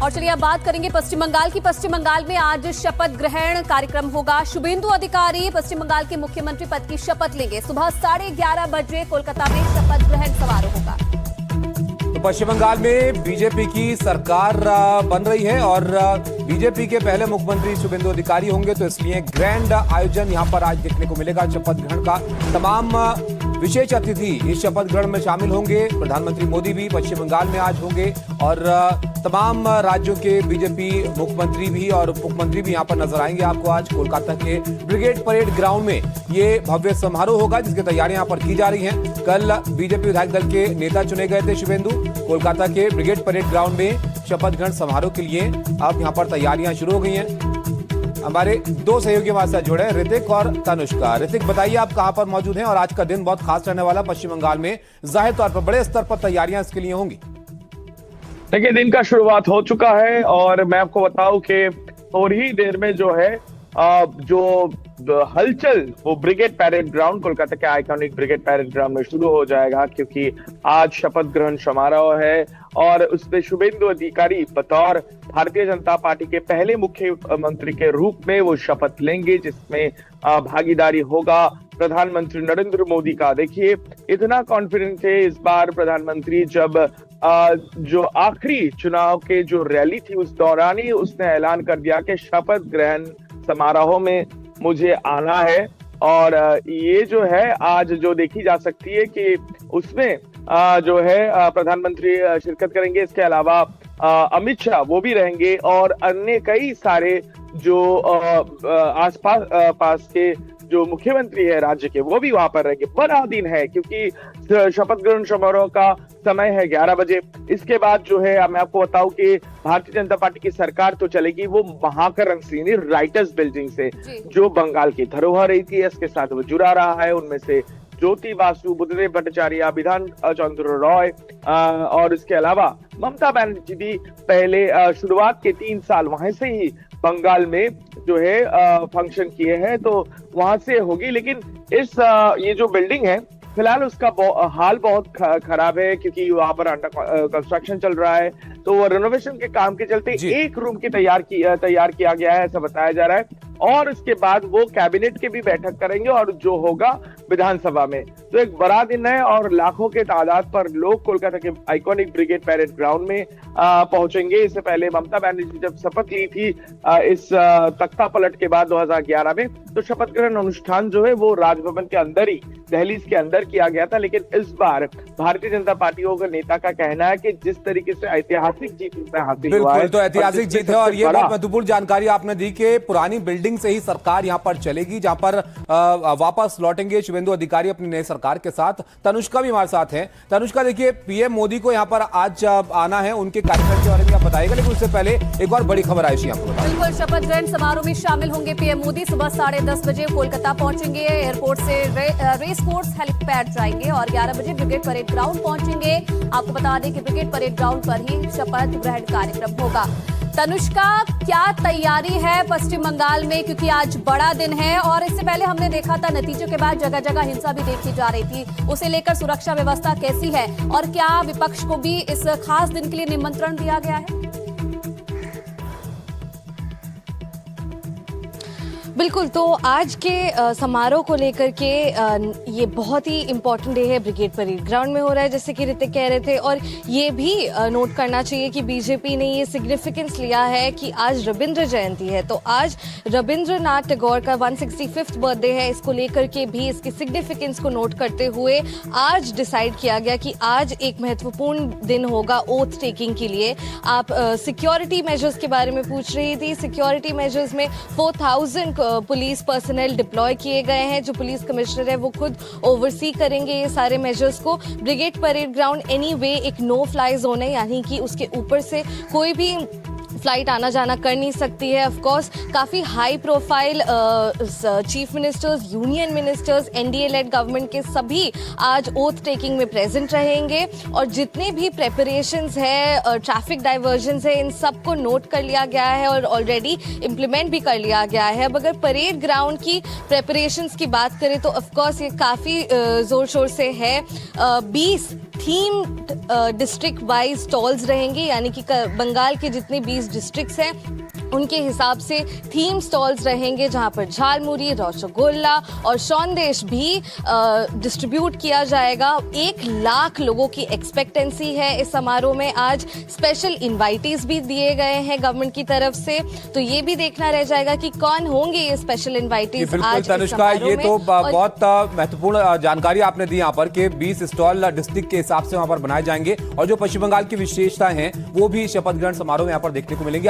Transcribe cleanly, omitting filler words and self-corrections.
और चलिए अब बात करेंगे पश्चिम बंगाल की। पश्चिम बंगाल में आज शपथ ग्रहण कार्यक्रम होगा। शुभेंदु अधिकारी पश्चिम बंगाल के मुख्यमंत्री पद की शपथ लेंगे। सुबह 11:30 बजे कोलकाता में शपथ ग्रहण समारोह होगा। तो पश्चिम बंगाल में बीजेपी की सरकार बन रही है और बीजेपी के पहले मुख्यमंत्री शुभेंदु अधिकारी होंगे, तो इसलिए ग्रैंड आयोजन यहां पर आज देखने को मिलेगा शपथ ग्रहण का। तमाम विशेष अतिथि इस शपथ ग्रहण में शामिल होंगे। प्रधानमंत्री मोदी भी पश्चिम बंगाल में आज होंगे और तमाम राज्यों के बीजेपी मुख्यमंत्री भी और उप मुख्यमंत्री भी यहां पर नजर आएंगे। आपको आज कोलकाता के ब्रिगेड परेड ग्राउंड में ये भव्य समारोह होगा, जिसकी तैयारियां यहां पर की जा रही हैं। कल बीजेपी विधायक दल के नेता चुने गए थे शुभेंदु। कोलकाता के ब्रिगेड परेड ग्राउंड में शपथ ग्रहण समारोह के लिए अब यहां पर तैयारियां शुरू हो गई हैं। हमारे दो सहयोगी हमारे साथ जुड़े हैं, ऋतिक और तनुष्का। ऋतिक, बताइए आप कहां पर मौजूद हैं और आज का दिन बहुत खास रहने वाला पश्चिम बंगाल में, जाहिर तौर पर बड़े स्तर पर तैयारियां इसके लिए होंगी। देखिए, दिन का शुरुआत हो चुका है और मैं आपको बताऊं कि थोड़ी ही देर में जो है जो हलचल वो ब्रिगेड परेड ग्राउंड, कोलकाता के आइकॉनिक ब्रिगेड परेड ग्राउंड में शुरू हो जाएगा, क्योंकि आज शपथ ग्रहण समारोह है और उसमें शुभेंदु अधिकारी बतौर भारतीय जनता पार्टी के पहले मुख्यमंत्री के रूप में वो शपथ लेंगे, जिसमें भागीदारी होगा प्रधानमंत्री नरेंद्र मोदी का। देखिए, इतना कॉन्फिडेंस है इस बार प्रधानमंत्री, जब जो आखिरी चुनाव के जो रैली थी उस दौरान ही उसने ऐलान कर दिया कि शपथ ग्रहण समारोह में मुझे आना है। और ये जो है आज जो देखी जा सकती है कि उसमें जो है प्रधानमंत्री शिरकत करेंगे। इसके अलावा अमित शाह वो भी रहेंगे और अन्य कई सारे जो आसपास पास के जो मुख्यमंत्री है राज्य के, वो भी वहां पर रहेंगे। बड़ा दिन है क्योंकि शपथ ग्रहण समारोह का समय है 11 बजे। इसके बाद जो है मैं आपको बताऊं कि भारतीय जनता पार्टी की सरकार तो चलेगी वो महाकरण सिंह राइटर्स बिल्डिंग से, जो बंगाल की धरोहर इतिहास के साथ वो जुड़ा रहा है। उनमें से ज्योति बासु, बुद्धदेव भट्टाचार्य, विधान चंद्र रॉय और इसके अलावा ममता बनर्जी भी पहले शुरुआत के 3 साल वहां से ही बंगाल में जो है फंक्शन किए हैं, तो वहां से होगी। लेकिन इस ये जो बिल्डिंग है फिलहाल उसका हाल बहुत खराब है, क्योंकि वहां पर अंडर कंस्ट्रक्शन चल रहा है, तो वो रेनोवेशन के काम के चलते एक रूम की तैयार किया गया है, ऐसा बताया जा रहा है। और इसके बाद वो कैबिनेट की भी बैठक करेंगे और जो होगा विधानसभा में। तो एक बड़ा दिन है और लाखों के तादाद पर लोग कोलकाता के आइकॉनिक ब्रिगेड परेड ग्राउंड में पहुंचेंगे। इससे पहले ममता बनर्जी जब शपथ ली थी इस तख्ता पलट के बाद 2011 में, तो शपथ ग्रहण अनुष्ठान जो है वो राजभवन के अंदर ही, दहलीज के अंदर किया गया था। लेकिन इस बार भारतीय जनता पार्टी के नेता का कहना है कि जिस तरीके से ऐतिहासिक जीत इसमें हासिल हुआ है, तो ऐतिहासिक जीत है। और ये बहुत महत्वपूर्ण जानकारी आपने दी कि पुरानी बिल्डिंग से ही सरकार यहां पर चलेगी, जहां पर वापस लौटेंगे शुभेंदु अधिकारी अपनी नई सरकार के साथ। तनुष्का भी हमारे साथ है। तनुष्का, देखिए, पीएम मोदी को यहां पर आज आना है, उनके कार्यक्रम के बारे में आप बताइएगा, लेकिन उससे पहले एक और बड़ी खबर आई थी आपको। बिल्कुल, शपथ ग्रहण समारोह में शामिल होंगे पीएम मोदी। सुबह 10:30 बजे कोलकाता पहुंचेंगे। एयरपोर्ट से रेस कोर्स हेलीपैड जाएंगे और 11 बजे ब्रिगेड परेड ग्राउंड पहुंचेंगे। आपको बता दें कि ब्रिगेड परेड ग्राउंड पर ही शपथ ग्रहण कार्यक्रम होगा। तनुष्का, क्या तैयारी है पश्चिम बंगाल में, क्योंकि आज बड़ा दिन है और इससे पहले हमने देखा था नतीजों के बाद जगह जगह हिंसा भी देखी जा रही थी, उसे लेकर सुरक्षा व्यवस्था कैसी है और क्या विपक्ष को भी इस खास दिन के लिए निमंत्रण दिया गया है? बिल्कुल, तो आज के समारोह को लेकर के ये बहुत ही इम्पोर्टेंट डे है, ब्रिगेड परेड ग्राउंड में हो रहा है, जैसे कि ऋतिक कह रहे थे। और ये भी नोट करना चाहिए कि बीजेपी ने ये सिग्निफिकेंस लिया है कि आज रविंद्र जयंती है, तो आज रविंद्रनाथ टैगोर का 165th बर्थडे है। इसको लेकर के भी इसकी सिग्निफिकेंस को नोट करते हुए आज डिसाइड किया गया कि आज एक महत्वपूर्ण दिन होगा ओथ टेकिंग के लिए। आप सिक्योरिटी मेजर्स के बारे में पूछ रही थी। सिक्योरिटी मेजर्स में 4000 पुलिस पर्सनल डिप्लॉय किए गए हैं। जो पुलिस कमिश्नर है वो खुद ओवरसी करेंगे ये सारे मेजर्स को। ब्रिगेड परेड ग्राउंड एनीवे एक नो फ्लाई जोन है, यानी कि उसके ऊपर से कोई भी फ्लाइट आना जाना कर नहीं सकती है। ऑफ कोर्स काफ़ी high profile chief ministers, union ministers, NDA lead government के सभी आज ओथ टेकिंग में प्रेजेंट रहेंगे और जितने भी प्रेपरेशंस है, ट्रैफिक डाइवर्जन्स है, इन सब को नोट कर लिया गया है और ऑलरेडी इम्प्लीमेंट भी कर लिया गया है। अब अगर परेड ग्राउंड की प्रेपरेशंस की बात करें तो ऑफ कोर्स ये काफ़ी ज़ोर शोर से है। 20 थीम डिस्ट्रिक्ट वाइज स्टॉल्स रहेंगे, यानी कि बंगाल के जितने 20 डिस्ट्रिक्ट्स हैं उनके हिसाब से थीम स्टॉल्स रहेंगे, जहां पर झालमुरी, रसगुल्ला और सौंदेश भी डिस्ट्रीब्यूट किया जाएगा। 1 लाख लोगों की एक्सपेक्टेंसी है इस समारोह में। आज स्पेशल इनवाइटीज भी दिए गए हैं गवर्नमेंट की तरफ से, तो ये भी देखना रह जाएगा कि कौन होंगे ये स्पेशल इनवाइटीज। बिल्कुल तनुष्का, ये तो बहुत महत्वपूर्ण जानकारी आपने दी यहाँ पर कि 20 स्टॉल डिस्ट्रिक्ट के हिसाब से वहां पर बनाए जाएंगे और जो पश्चिम बंगाल की विशेषता है वो भी शपथ ग्रहण समारोह में यहाँ पर देखने को मिलेंगी।